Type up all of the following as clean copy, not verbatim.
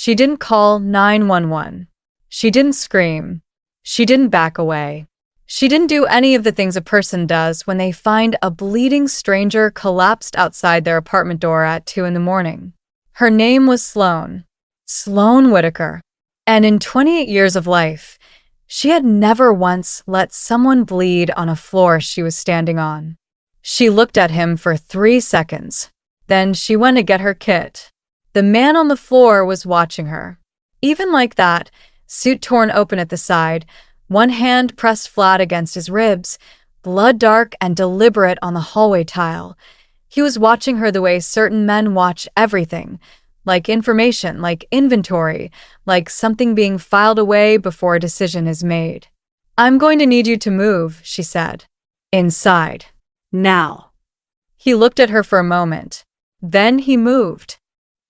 She didn't call 911. She didn't scream. She didn't back away. She didn't do any of the things a person does when they find a bleeding stranger collapsed outside their apartment door at 2 in the morning. Her name was Sloane Whitaker. And in 28 years of life, she had never once let someone bleed on a floor she was standing on. She looked at him for 3 seconds. Then she went to get her kit. The man on the floor was watching her. Even like that, suit torn open at the side, one hand pressed flat against his ribs, blood dark and deliberate on the hallway tile. He was watching her the way certain men watch everything, like information, like inventory, like something being filed away before a decision is made. "I'm going to need you to move," she said. "Inside. Now." He looked at her for a moment. Then he moved.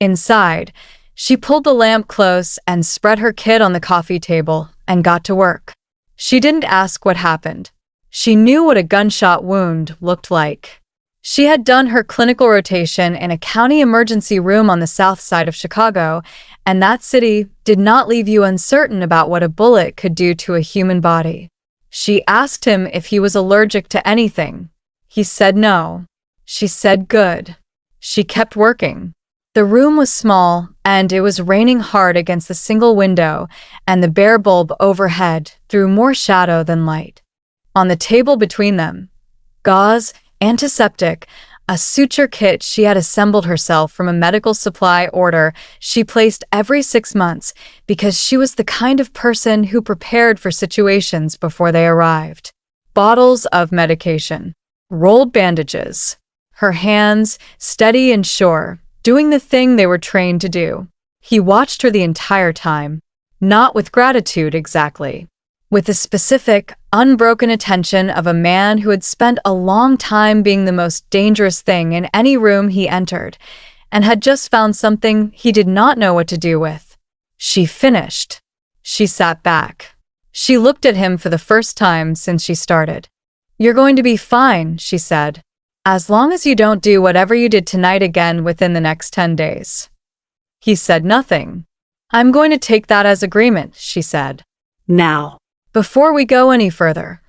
Inside, she pulled the lamp close and spread her kit on the coffee table and got to work. She didn't ask what happened. She knew what a gunshot wound looked like. She had done her clinical rotation in a county emergency room on the south side of Chicago, and that city did not leave you uncertain about what a bullet could do to a human body. She asked him if he was allergic to anything. He said no. She said good. She kept working. The room was small, and it was raining hard against the single window, and the bare bulb overhead threw more shadow than light. On the table between them, gauze, antiseptic, a suture kit she had assembled herself from a medical supply order she placed every 6 months because she was the kind of person who prepared for situations before they arrived. Bottles of medication, rolled bandages. Her hands, steady and sure, doing the thing they were trained to do. He watched her the entire time, not with gratitude exactly, with the specific, unbroken attention of a man who had spent a long time being the most dangerous thing in any room he entered, and had just found something he did not know what to do with. She finished. She sat back. She looked at him for the first time since she started. "You're going to be fine," she said, "as long as you don't do whatever you did tonight again within the next 10 days. He said nothing. "I'm going to take that as agreement," she said. "Now, before we go any further,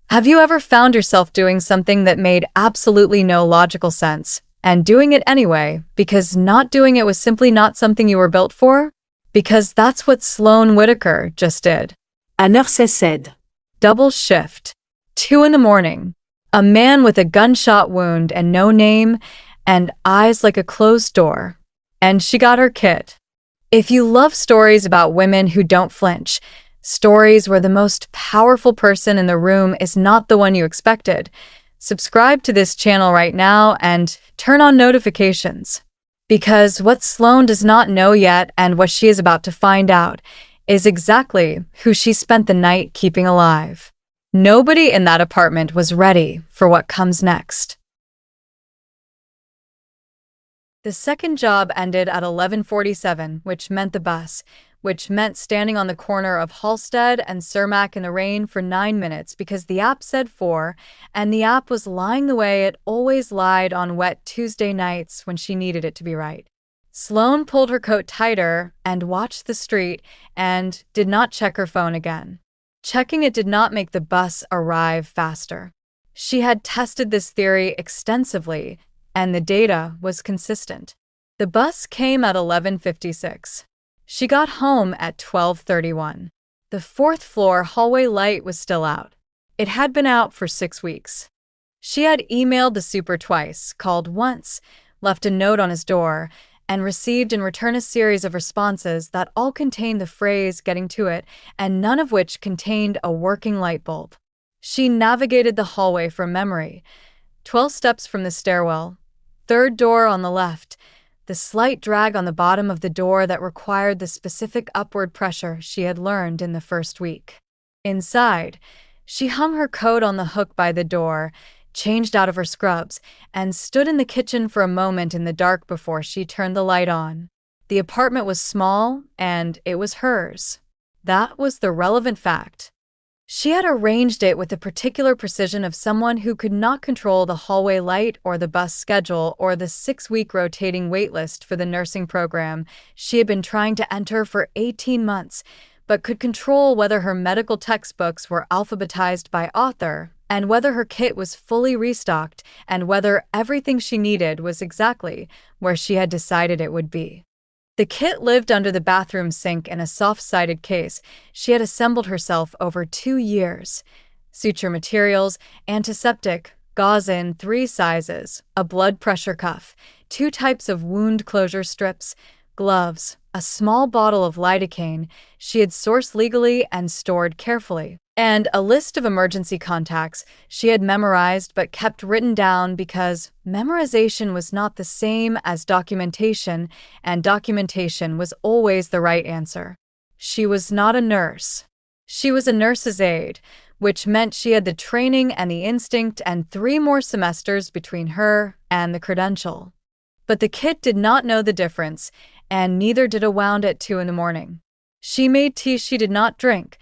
have you ever found yourself doing something that made absolutely no logical sense, and doing it anyway because not doing it was simply not something you were built for? Because that's what Sloane Whitaker just did." A nurse said. Double shift. 2 in the morning. A man with a gunshot wound and no name, and eyes like a closed door. And she got her kit. If you love stories about women who don't flinch, stories where the most powerful person in the room is not the one you expected, subscribe to this channel right now and turn on notifications. Because what Sloane does not know yet and what she is about to find out is exactly who she spent the night keeping alive. Nobody in that apartment was ready for what comes next. The second job ended at 11:47, which meant the bus, which meant standing on the corner of Halsted and Cermak in the rain for 9 minutes because the app said 4, and the app was lying the way it always lied on wet Tuesday nights when she needed it to be right. Sloane pulled her coat tighter and watched the street and did not check her phone again. Checking it did not make the bus arrive faster. She had tested this theory extensively, and the data was consistent. The bus came at 11:56. She got home at 12:31. The 4th floor hallway light was still out. It had been out for 6 weeks. She had emailed the super twice, called once, left a note on his door, and received in return a series of responses that all contained the phrase "getting to it," and none of which contained a working light bulb. She navigated the hallway from memory. 12 steps from the stairwell, 3rd door on the left, the slight drag on the bottom of the door that required the specific upward pressure she had learned in the first week. Inside, she hung her coat on the hook by the door, changed out of her scrubs, and stood in the kitchen for a moment in the dark before she turned the light on. The apartment was small, and it was hers. That was the relevant fact. She had arranged it with the particular precision of someone who could not control the hallway light or the bus schedule or the 6-week rotating waitlist for the nursing program she had been trying to enter for 18 months, but could control whether her medical textbooks were alphabetized by author, and whether her kit was fully restocked, and whether everything she needed was exactly where she had decided it would be. The kit lived under the bathroom sink in a soft-sided case she had assembled herself over 2 years. Suture materials, antiseptic, gauze in 3 sizes, a blood pressure cuff, 2 types of wound closure strips, gloves, a small bottle of lidocaine she had sourced legally and stored carefully, and a list of emergency contacts she had memorized but kept written down because memorization was not the same as documentation, and documentation was always the right answer. She was not a nurse. She was a nurse's aide, which meant she had the training and the instinct and 3 more semesters between her and the credential. But the kit did not know the difference, and neither did a wound at 2 in the morning. She made tea she did not drink,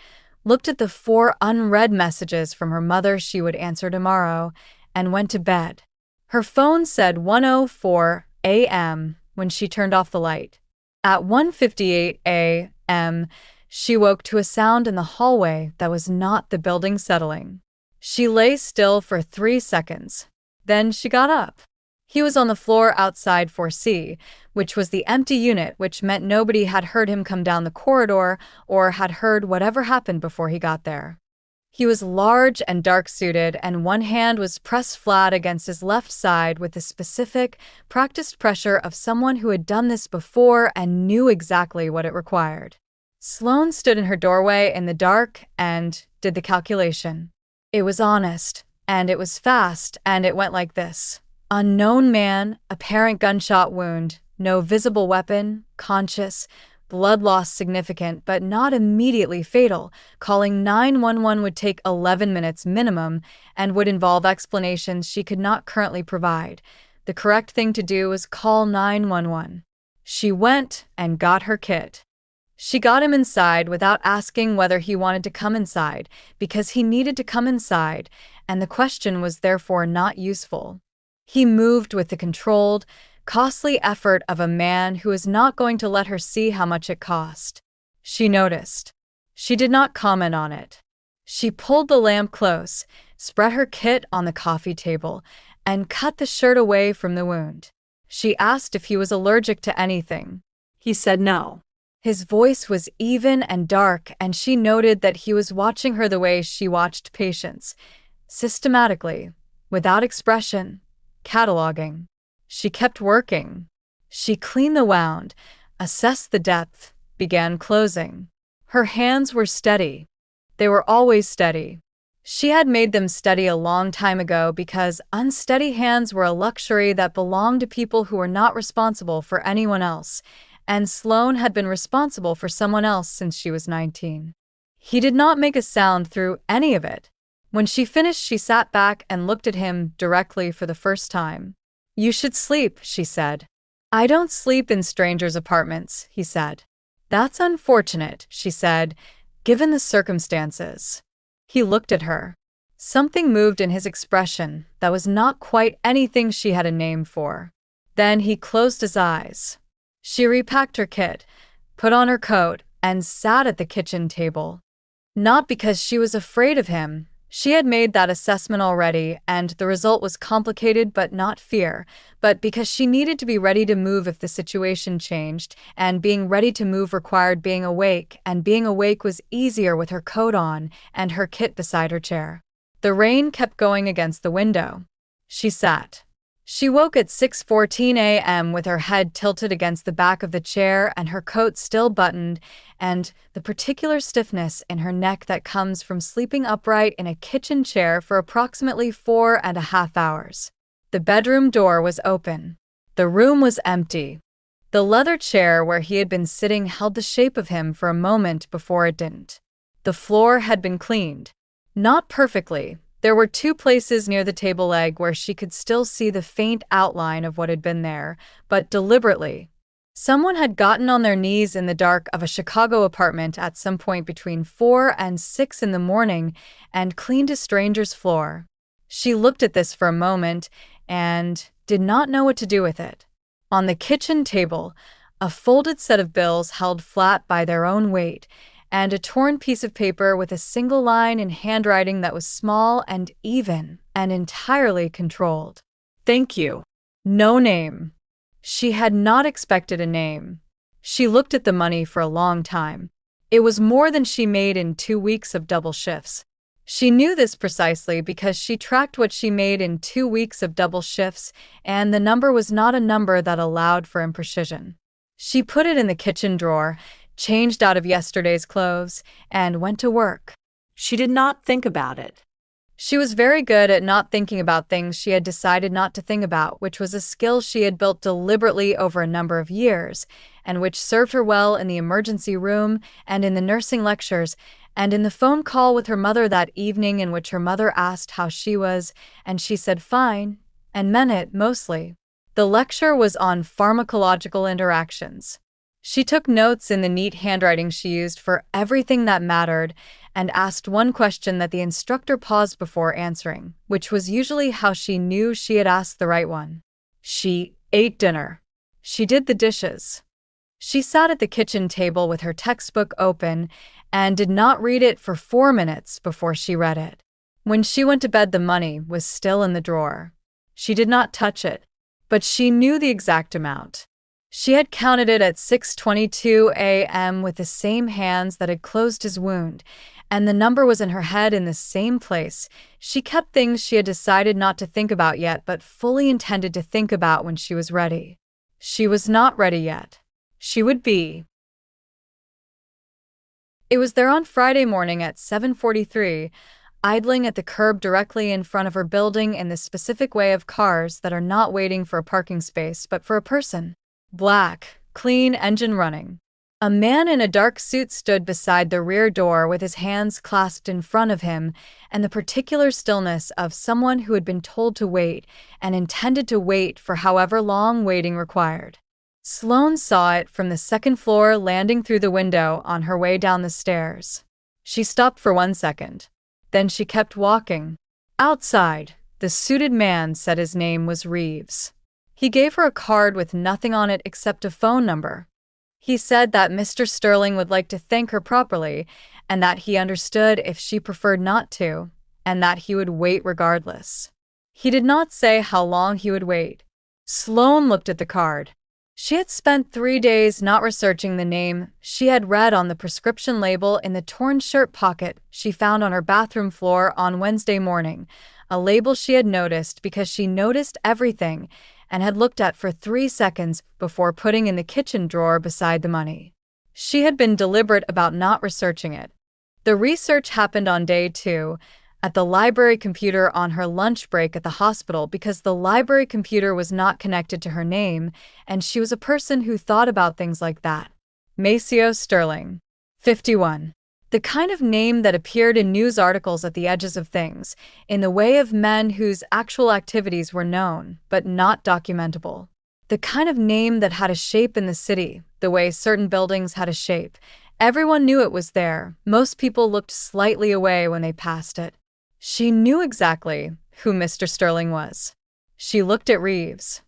looked at the 4 unread messages from her mother she would answer tomorrow, and went to bed. Her phone said 1:04 a.m. when she turned off the light. At 1:58 a.m., she woke to a sound in the hallway that was not the building settling. She lay still for 3 seconds. Then she got up. He was on the floor outside 4C, which was the empty unit, which meant nobody had heard him come down the corridor or had heard whatever happened before he got there. He was large and dark-suited, and one hand was pressed flat against his left side with the specific, practiced pressure of someone who had done this before and knew exactly what it required. Sloane stood in her doorway in the dark and did the calculation. It was honest, and it was fast, and it went like this. Unknown man, apparent gunshot wound, no visible weapon, conscious, blood loss significant but not immediately fatal. Calling 911 would take 11 minutes minimum and would involve explanations she could not currently provide. The correct thing to do was call 911. She went and got her kit. She got him inside without asking whether he wanted to come inside, because he needed to come inside, and the question was therefore not useful. He moved with the controlled, costly effort of a man who is not going to let her see how much it cost. She noticed. She did not comment on it. She pulled the lamp close, spread her kit on the coffee table, and cut the shirt away from the wound. She asked if he was allergic to anything. He said no. His voice was even and dark, and she noted that he was watching her the way she watched patients, systematically, without expression, cataloging. She kept working. She cleaned the wound, assessed the depth, began closing. Her hands were steady. They were always steady. She had made them steady a long time ago because unsteady hands were a luxury that belonged to people who were not responsible for anyone else, and Sloane had been responsible for someone else since she was 19. He did not make a sound through any of it. When she finished, she sat back and looked at him directly for the first time. "You should sleep," she said. "I don't sleep in strangers' apartments," he said. "That's unfortunate," she said, "given the circumstances." He looked at her. Something moved in his expression that was not quite anything she had a name for. Then he closed his eyes. She repacked her kit, put on her coat, and sat at the kitchen table. Not because she was afraid of him. She had made that assessment already, and the result was complicated but not fear, but because she needed to be ready to move if the situation changed, and being ready to move required being awake, and being awake was easier with her coat on and her kit beside her chair. The rain kept going against the window. She sat. She woke at 6:14 a.m. with her head tilted against the back of the chair and her coat still buttoned, and the particular stiffness in her neck that comes from sleeping upright in a kitchen chair for approximately 4.5 hours. The bedroom door was open. The room was empty. The leather chair where he had been sitting held the shape of him for a moment before it didn't. The floor had been cleaned. Not perfectly. There were 2 places near the table leg where she could still see the faint outline of what had been there, but deliberately. Someone had gotten on their knees in the dark of a Chicago apartment at some point between 4 and 6 in the morning and cleaned a stranger's floor. She looked at this for a moment and did not know what to do with it. On the kitchen table, a folded set of bills held flat by their own weight, and a torn piece of paper with a single line in handwriting that was small and even and entirely controlled. Thank you. No name. She had not expected a name. She looked at the money for a long time. It was more than she made in 2 weeks of double shifts. She knew this precisely because she tracked what she made in 2 weeks of double shifts, and the number was not a number that allowed for imprecision. She put it in the kitchen drawer, changed out of yesterday's clothes, and went to work. She did not think about it. She was very good at not thinking about things she had decided not to think about, which was a skill she had built deliberately over a number of years, and which served her well in the emergency room and in the nursing lectures, and in the phone call with her mother that evening in which her mother asked how she was, and she said fine, and meant it mostly. The lecture was on pharmacological interactions. She took notes in the neat handwriting she used for everything that mattered and asked one question that the instructor paused before answering, which was usually how she knew she had asked the right one. She ate dinner. She did the dishes. She sat at the kitchen table with her textbook open and did not read it for 4 minutes before she read it. When she went to bed, the money was still in the drawer. She did not touch it, but she knew the exact amount. She had counted it at 6:22 a.m. with the same hands that had closed his wound, and the number was in her head in the same place. She kept things she had decided not to think about yet but fully intended to think about when she was ready. She was not ready yet. She would be. It was there on Friday morning at 7:43, idling at the curb directly in front of her building in the specific way of cars that are not waiting for a parking space but for a person. Black, clean engine running. A man in a dark suit stood beside the rear door with his hands clasped in front of him and the particular stillness of someone who had been told to wait and intended to wait for however long waiting required. Sloane saw it from the second floor, landing through the window on her way down the stairs. She stopped for 1 second. Then she kept walking. Outside, the suited man said his name was Reeves. He gave her a card with nothing on it except a phone number. He said that Mr. Sterling would like to thank her properly, and that he understood if she preferred not to, and that he would wait regardless. He did not say how long he would wait. Sloane looked at the card. She had spent 3 days not researching the name she had read on the prescription label in the torn shirt pocket she found on her bathroom floor on Wednesday morning, a label she had noticed because she noticed everything and had looked at for 3 seconds before putting in the kitchen drawer beside the money. She had been deliberate about not researching it. The research happened on day 2, at the library computer on her lunch break at the hospital because the library computer was not connected to her name, and she was a person who thought about things like that. Maceo Sterling, 51. The kind of name that appeared in news articles at the edges of things, in the way of men whose actual activities were known, but not documentable. The kind of name that had a shape in the city, the way certain buildings had a shape. Everyone knew it was there. Most people looked slightly away when they passed it. She knew exactly who Mr. Sterling was. She looked at Reeves.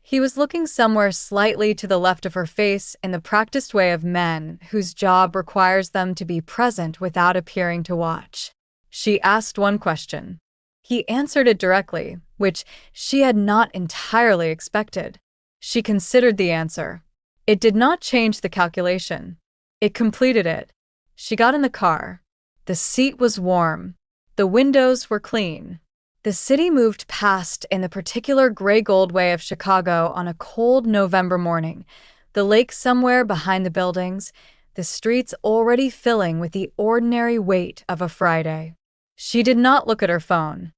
He was looking somewhere slightly to the left of her face in the practiced way of men whose job requires them to be present without appearing to watch. She asked one question. He answered it directly, which she had not entirely expected. She considered the answer. It did not change the calculation. It completed it. She got in the car. The seat was warm. The windows were clean. The city moved past in the particular gray-gold way of Chicago on a cold November morning, the lake somewhere behind the buildings, the streets already filling with the ordinary weight of a Friday. She did not look at her phone.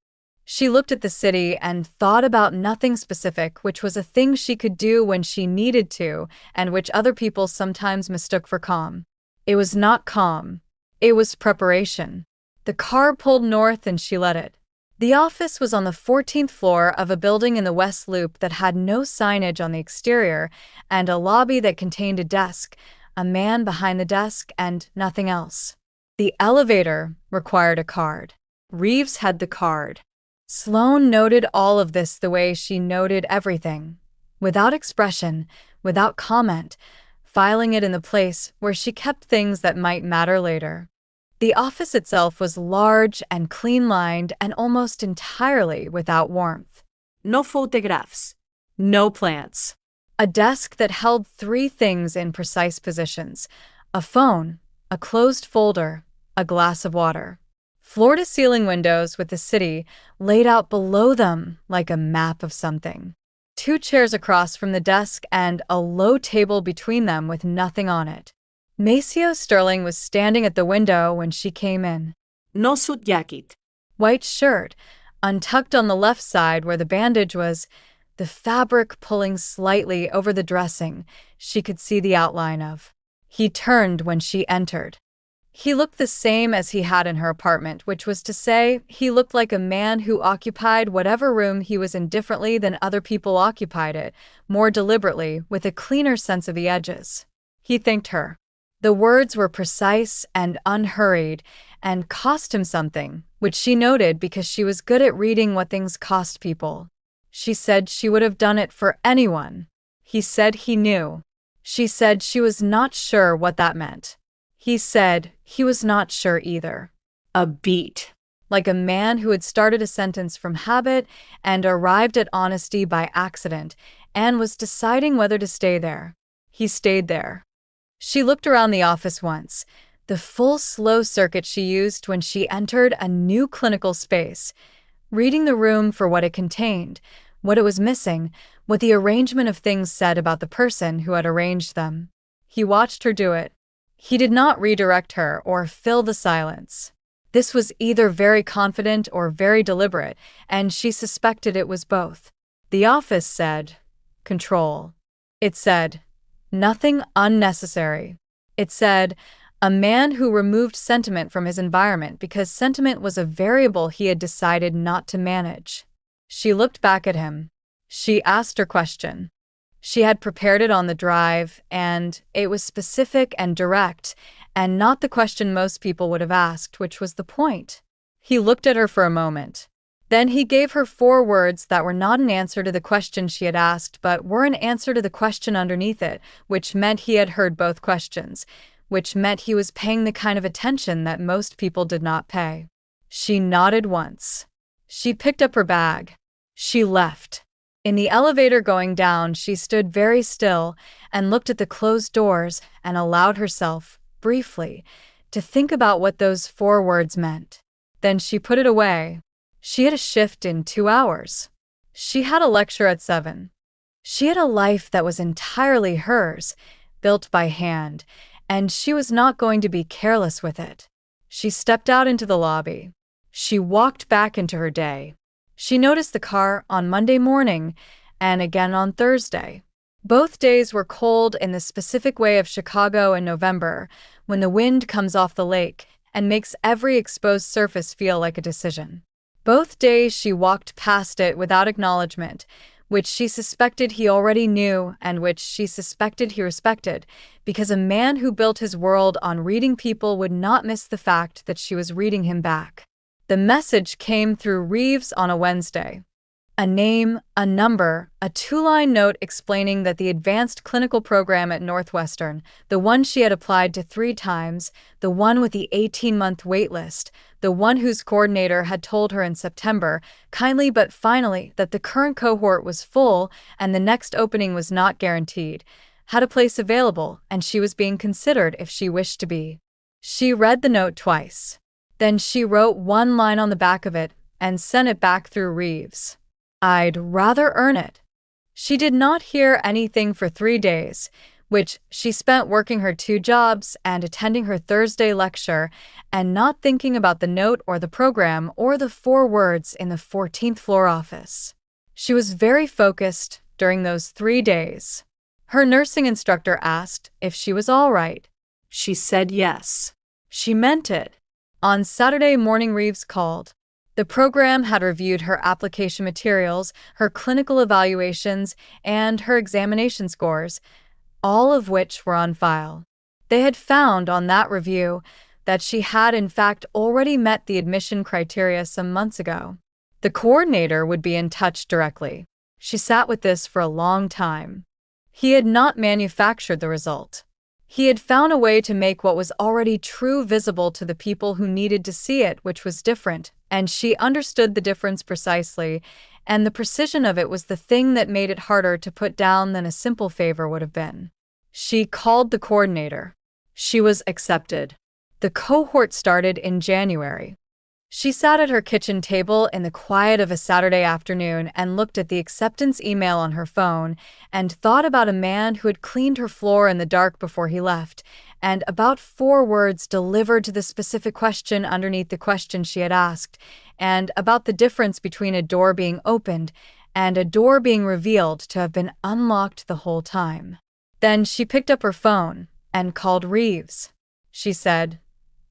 She looked at the city and thought about nothing specific, which was a thing she could do when she needed to, and which other people sometimes mistook for calm. It was not calm. It was preparation. The car pulled north and she let it. The office was on the 14th floor of a building in the West Loop that had no signage on the exterior and a lobby that contained a desk, a man behind the desk, and nothing else. The elevator required a card. Reeves had the card. Sloane noted all of this the way she noted everything, without expression, without comment, filing it in the place where she kept things that might matter later. The office itself was large and clean-lined and almost entirely without warmth. No photographs. No plants. A desk that held three things in precise positions: a phone, a closed folder, a glass of water. Floor-to-ceiling windows with the city laid out below them like a map of something. Two chairs across from the desk and a low table between them with nothing on it. Maceo Sterling was standing at the window when she came in. No suit jacket. White shirt, untucked on the left side where the bandage was, the fabric pulling slightly over the dressing she could see the outline of. He turned when she entered. He looked the same as he had in her apartment, which was to say, he looked like a man who occupied whatever room he was in differently than other people occupied it, more deliberately, with a cleaner sense of the edges. He thanked her. The words were precise and unhurried, and cost him something, which she noted because she was good at reading what things cost people. She said she would have done it for anyone. He said he knew. She said she was not sure what that meant. He said he was not sure either. A beat. Like a man who had started a sentence from habit and arrived at honesty by accident and was deciding whether to stay there. He stayed there. She looked around the office once, the full slow circuit she used when she entered a new clinical space, reading the room for what it contained, what it was missing, what the arrangement of things said about the person who had arranged them. He watched her do it. He did not redirect her or fill the silence. This was either very confident or very deliberate, and she suspected it was both. The office said, "Control." It said, "Nothing unnecessary." It said, "A man who removed sentiment from his environment because sentiment was a variable he had decided not to manage." She looked back at him. She asked her question. She had prepared it on the drive, and it was specific and direct, and not the question most people would have asked, which was the point. He looked at her for a moment. Then he gave her 4 words that were not an answer to the question she had asked, but were an answer to the question underneath it, which meant he had heard both questions, which meant he was paying the kind of attention that most people did not pay. She nodded once. She picked up her bag. She left. In the elevator going down, she stood very still and looked at the closed doors and allowed herself, briefly, to think about what those 4 words meant. Then she put it away. She had a shift in 2 hours. She had a lecture at 7. She had a life that was entirely hers, built by hand, and she was not going to be careless with it. She stepped out into the lobby. She walked back into her day. She noticed the car on Monday morning and again on Thursday. Both days were cold in the specific way of Chicago in November, when the wind comes off the lake and makes every exposed surface feel like a decision. Both days she walked past it without acknowledgement, which she suspected he already knew and which she suspected he respected, because a man who built his world on reading people would not miss the fact that she was reading him back. The message came through Reeves on a Wednesday. A name, a number, a 2-line note explaining that the advanced clinical program at Northwestern, the one she had applied to 3 times, the one with the 18-month wait list, the one whose coordinator had told her in September, kindly but finally, that the current cohort was full and the next opening was not guaranteed, had a place available, and she was being considered if she wished to be. She read the note twice. Then she wrote 1 line on the back of it and sent it back through Reeves. "I'd rather earn it." She did not hear anything for 3 days, which she spent working her 2 jobs and attending her Thursday lecture and not thinking about the note or the program or the 4 words in the 14th floor office. She was very focused during those 3 days. Her nursing instructor asked if she was all right. She said yes. She meant it. On Saturday morning, Reeves called. The program had reviewed her application materials, her clinical evaluations, and her examination scores, all of which were on file. They had found on that review that she had in fact already met the admission criteria some months ago. The coordinator would be in touch directly. She sat with this for a long time. He had not manufactured the result. He had found a way to make what was already true visible to the people who needed to see it, which was different, and she understood the difference precisely, and the precision of it was the thing that made it harder to put down than a simple favor would have been. She called the coordinator. She was accepted. The cohort started in January. She sat at her kitchen table in the quiet of a Saturday afternoon and looked at the acceptance email on her phone and thought about a man who had cleaned her floor in the dark before he left, and about 4 words delivered to the specific question underneath the question she had asked, and about the difference between a door being opened and a door being revealed to have been unlocked the whole time. Then she picked up her phone and called Reeves. She said,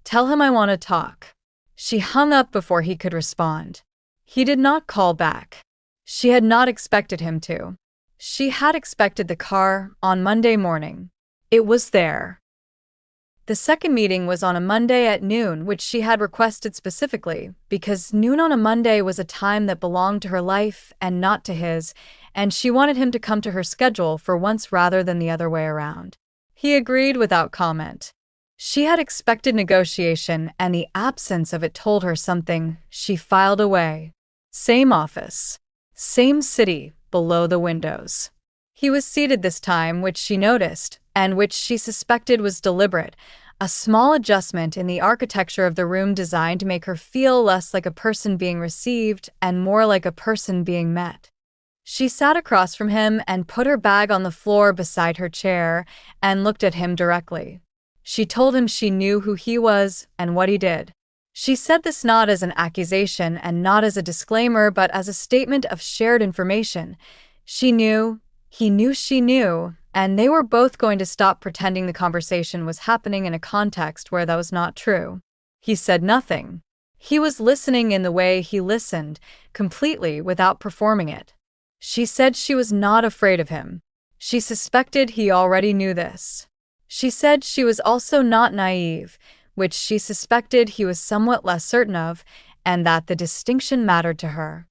"Tell him I want to talk." She hung up before he could respond. He did not call back. She had not expected him to. She had expected the car on Monday morning. It was there. The second meeting was on a Monday at noon, which she had requested specifically, because noon on a Monday was a time that belonged to her life and not to his, and she wanted him to come to her schedule for once rather than the other way around. He agreed without comment. She had expected negotiation, and the absence of it told her something. She filed away. Same office. Same city below the windows. He was seated this time, which she noticed, and which she suspected was deliberate, a small adjustment in the architecture of the room designed to make her feel less like a person being received and more like a person being met. She sat across from him and put her bag on the floor beside her chair and looked at him directly. She told him she knew who he was and what he did. She said this not as an accusation and not as a disclaimer, but as a statement of shared information. She knew, he knew she knew, and they were both going to stop pretending the conversation was happening in a context where that was not true. He said nothing. He was listening in the way he listened, completely without performing it. She said she was not afraid of him. She suspected he already knew this. She said she was also not naive, which she suspected he was somewhat less certain of, and that the distinction mattered to her.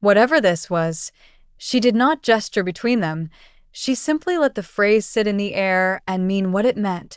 Whatever this was, she did not gesture between them. She simply let the phrase sit in the air and mean what it meant.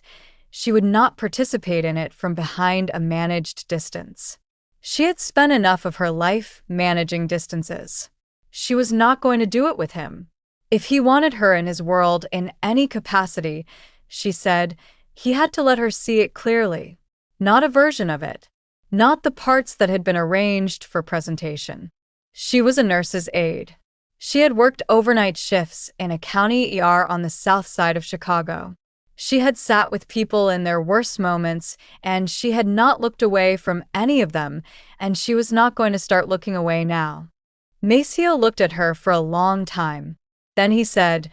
She would not participate in it from behind a managed distance. She had spent enough of her life managing distances. She was not going to do it with him. If he wanted her in his world in any capacity, she said, he had to let her see it clearly. Not a version of it. Not the parts that had been arranged for presentation. She was a nurse's aide. She had worked overnight shifts in a county ER on the south side of Chicago. She had sat with people in their worst moments, and she had not looked away from any of them, and she was not going to start looking away now. Maceo looked at her for a long time. Then he said,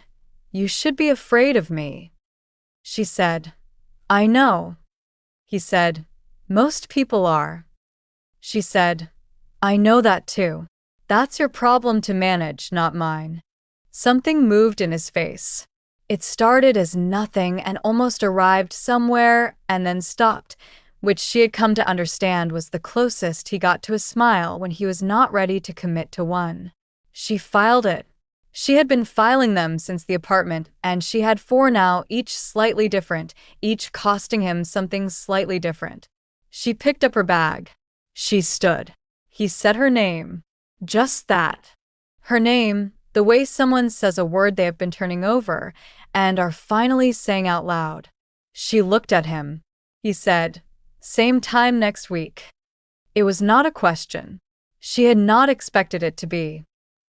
"You should be afraid of me." She said, "I know." He said, "Most people are." She said, "I know that too. That's your problem to manage, not mine." Something moved in his face. It started as nothing and almost arrived somewhere and then stopped, which she had come to understand was the closest he got to a smile when he was not ready to commit to one. She filed it. She had been filing them since the apartment, and she had 4 now, each slightly different, each costing him something slightly different. She picked up her bag. She stood. He said her name. Just that. Her name, the way someone says a word they have been turning over and are finally saying out loud. She looked at him. He said, "Same time next week." It was not a question. She had not expected it to be.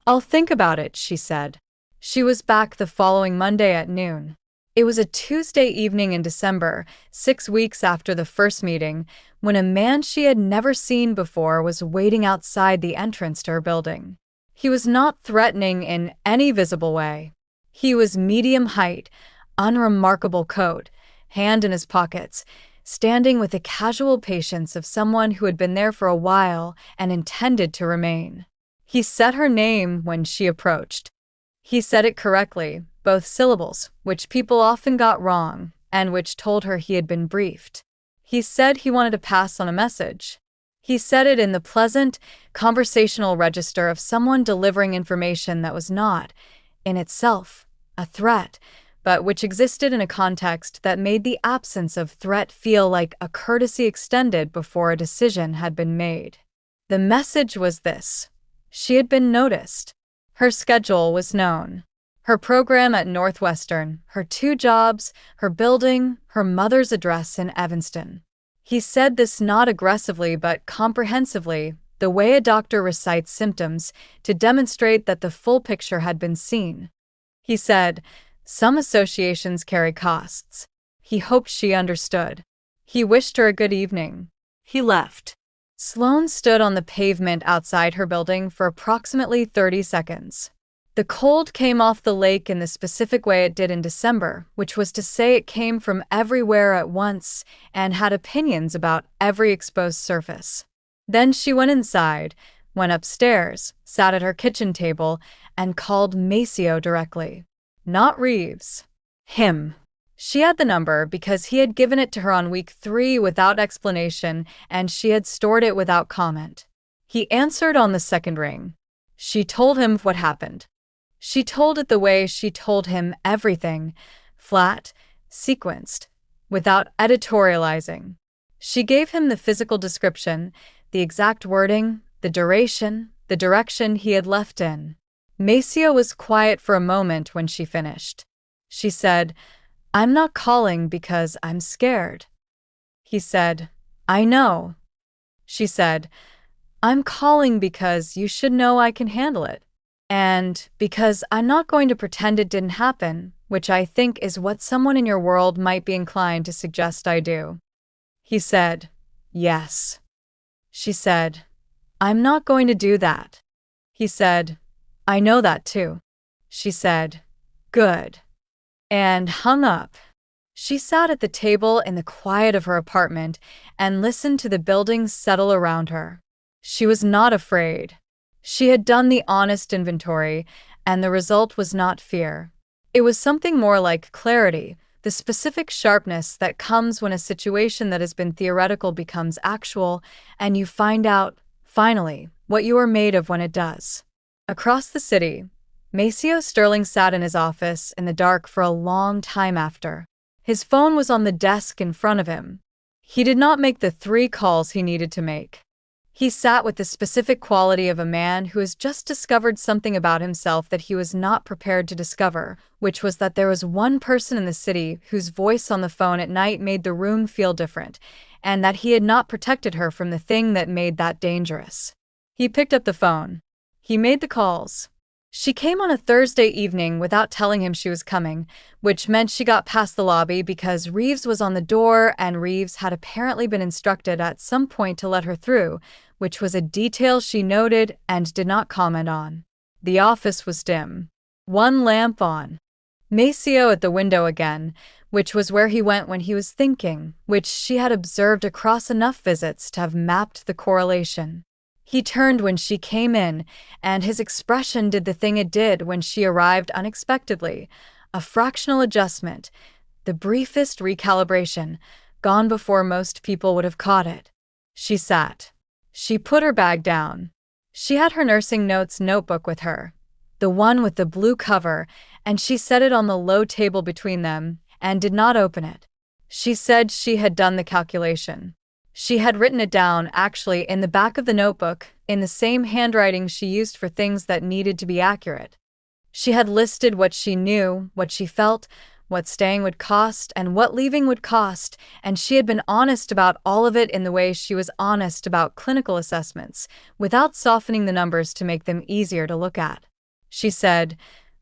"I'll think about it," she said. She was back the following Monday at noon. It was a Tuesday evening in December, 6 weeks after the first meeting, when a man she had never seen before was waiting outside the entrance to her building. He was not threatening in any visible way. He was medium height, unremarkable coat, hand in his pockets, standing with the casual patience of someone who had been there for a while and intended to remain. He said her name when she approached. He said it correctly, both syllables, which people often got wrong, and which told her he had been briefed. He said he wanted to pass on a message. He said it in the pleasant, conversational register of someone delivering information that was not, in itself, a threat, but which existed in a context that made the absence of threat feel like a courtesy extended before a decision had been made. The message was this: she had been noticed. Her schedule was known. Her program at Northwestern, her 2 jobs, her building, her mother's address in Evanston. He said this not aggressively but comprehensively, the way a doctor recites symptoms to demonstrate that the full picture had been seen. He said, "Some associations carry costs." He hoped she understood. He wished her a good evening. He left. Sloane stood on the pavement outside her building for approximately 30 seconds. The cold came off the lake in the specific way it did in December, which was to say it came from everywhere at once and had opinions about every exposed surface. Then she went inside, went upstairs, sat at her kitchen table, and called Maceo directly. Not Reeves. Him. She had the number because he had given it to her on week 3 without explanation, and she had stored it without comment. He answered on the second ring. She told him what happened. She told it the way she told him everything, flat, sequenced, without editorializing. She gave him the physical description, the exact wording, the duration, the direction he had left in. Maceo was quiet for a moment when she finished. She said, "I'm not calling because I'm scared." He said, "I know." She said, "I'm calling because you should know I can handle it. And because I'm not going to pretend it didn't happen, which I think is what someone in your world might be inclined to suggest I do." He said, "Yes." She said, "I'm not going to do that." He said, "I know that too." She said, "Good." And hung up. She sat at the table in the quiet of her apartment and listened to the buildings settle around her. She was not afraid. She had done the honest inventory, and the result was not fear. It was something more like clarity, the specific sharpness that comes when a situation that has been theoretical becomes actual, and you find out, finally, what you are made of when it does. Across the city, Maceo Sterling sat in his office in the dark for a long time after. His phone was on the desk in front of him. He did not make the 3 calls he needed to make. He sat with the specific quality of a man who has just discovered something about himself that he was not prepared to discover, which was that there was one person in the city whose voice on the phone at night made the room feel different, and that he had not protected her from the thing that made that dangerous. He picked up the phone. He made the calls. She came on a Thursday evening without telling him she was coming, which meant she got past the lobby because Reeves was on the door and Reeves had apparently been instructed at some point to let her through, which was a detail she noted and did not comment on. The office was dim. One lamp on. Maceo at the window again, which was where he went when he was thinking, which she had observed across enough visits to have mapped the correlation. He turned when she came in, and his expression did the thing it did when she arrived unexpectedly, a fractional adjustment, the briefest recalibration, gone before most people would have caught it. She sat. She put her bag down. She had her nursing notes notebook with her, the one with the blue cover, and she set it on the low table between them, and did not open it. She said she had done the calculation. She had written it down, actually, in the back of the notebook, in the same handwriting she used for things that needed to be accurate. She had listed what she knew, what she felt, what staying would cost, and what leaving would cost, and she had been honest about all of it in the way she was honest about clinical assessments, without softening the numbers to make them easier to look at. She said,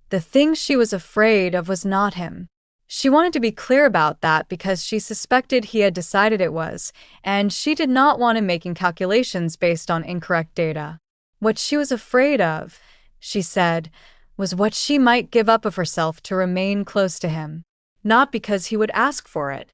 the thing she was afraid of was not him. She wanted to be clear about that because she suspected he had decided it was, and she did not want him making calculations based on incorrect data. What she was afraid of, she said, was what she might give up of herself to remain close to him. Not because he would ask for it.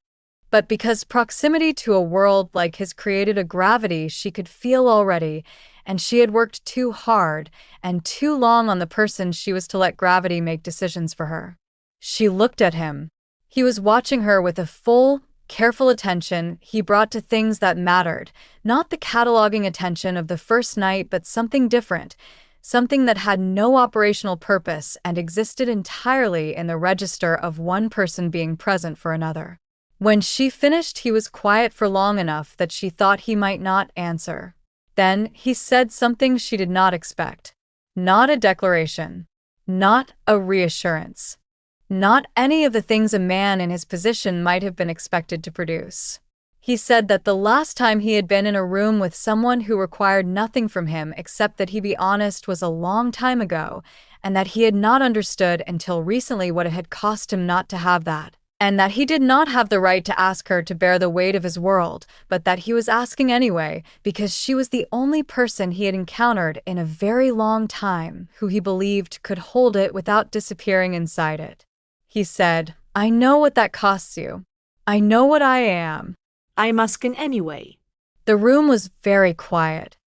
But because proximity to a world like his created a gravity she could feel already, and she had worked too hard and too long on the person she was to let gravity make decisions for her. She looked at him. He was watching her with a full, careful attention he brought to things that mattered, not the cataloging attention of the first night, but something different, something that had no operational purpose and existed entirely in the register of one person being present for another. When she finished, he was quiet for long enough that she thought he might not answer. Then he said something she did not expect. Not a declaration. Not a reassurance. Not any of the things a man in his position might have been expected to produce. He said that the last time he had been in a room with someone who required nothing from him except that he be honest was a long time ago, and that he had not understood until recently what it had cost him not to have that. And that he did not have the right to ask her to bear the weight of his world, but that he was asking anyway, because she was the only person he had encountered in a very long time who he believed could hold it without disappearing inside it. He said, "I know what that costs you. I know what I am." I'm asking anyway. The room was very quiet.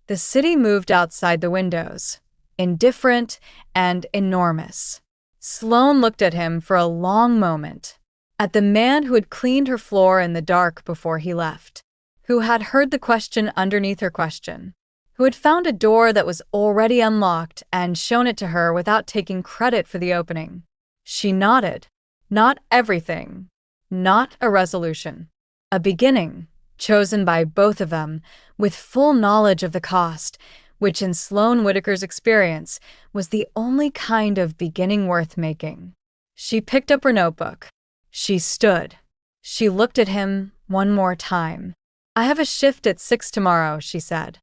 The city moved outside the windows, indifferent and enormous. Sloane looked at him for a long moment. At the man who had cleaned her floor in the dark before he left, who had heard the question underneath her question, who had found a door that was already unlocked and shown it to her without taking credit for the opening. She nodded. Not everything. Not a resolution. A beginning, chosen by both of them, with full knowledge of the cost, which in Sloane Whitaker's experience was the only kind of beginning worth making. She picked up her notebook. She stood. She looked at him one more time. "I have a shift at 6 tomorrow," she said.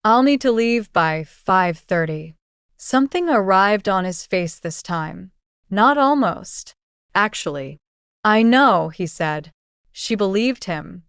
"I'll need to leave by 5:30. Something arrived on his face this time. Not almost. Actually. "I know," he said. She believed him.